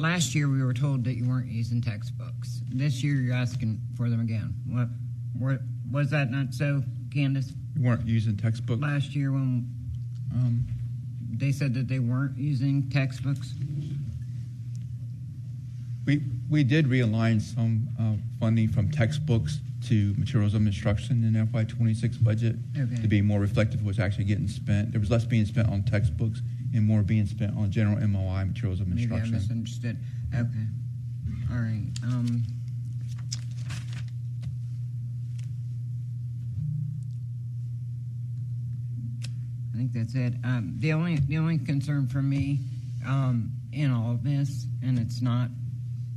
last year we were told that you weren't using textbooks. This year you're asking for them again. What was that not so, Candace? You weren't using textbooks? Last year when they said that they weren't using textbooks? We did realign some funding from textbooks to materials of instruction in FY26 budget to be more reflective of what's actually getting spent. There was less being spent on textbooks and more being spent on general MOI, materials of instruction. Maybe I misunderstood. Okay. All right. I think that's it. The only concern for me in all of this, and it's not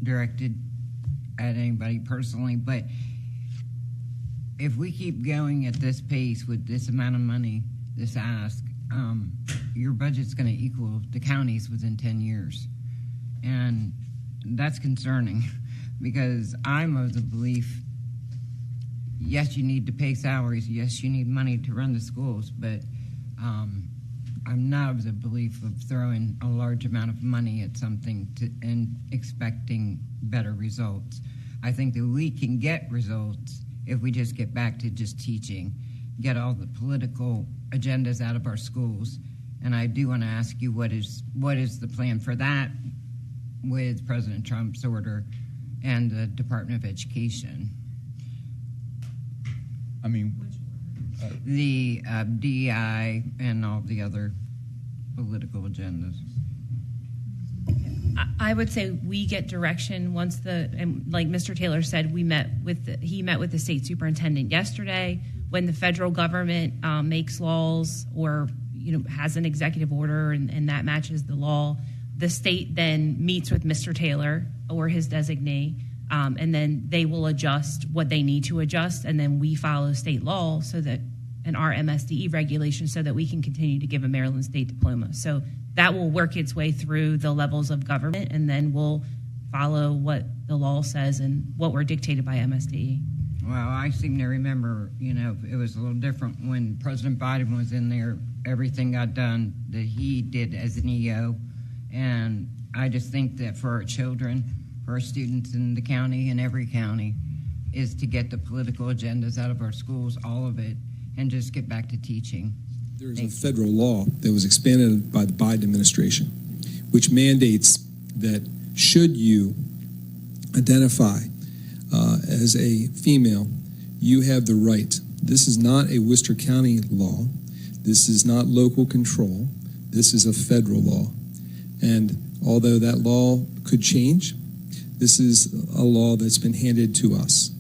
directed at anybody personally, but if we keep going at this pace with this amount of money, this ask, your budget's going to equal the counties within 10 years. And that's concerning because I'm of the belief, yes, you need to pay salaries. Yes, you need money to run the schools, but I'm not of the belief of throwing a large amount of money at something and expecting better results. I think that we can get results if we just get back to just teaching, get all the political agendas out of our schools. And I do want to ask you, what is the plan for that with President Trump's order and the Department of Education? I mean, the DEI and all the other political agendas. I would say we get direction once and like Mr. Taylor said, he met with the state superintendent yesterday. When the federal government makes laws or has an executive order and that matches the law, the state then meets with Mr. Taylor or his designee, and then they will adjust what they need to adjust, and then we follow state law and our MSDE regulations so that we can continue to give a Maryland State diploma. So that will work its way through the levels of government, and then we'll follow what the law says and what we're dictated by MSDE. Well, I seem to remember, it was a little different when President Biden was in there. Everything got done that he did as an EO. And I just think that for our children, for our students in the county and every county, is to get the political agendas out of our schools, all of it, and just get back to teaching. There's a federal law that was expanded by the Biden administration, which mandates that should you identify as a female, you have the right. This is not a Worcester County law. This is not local control. This is a federal law. And although that law could change, this is a law that's been handed to us.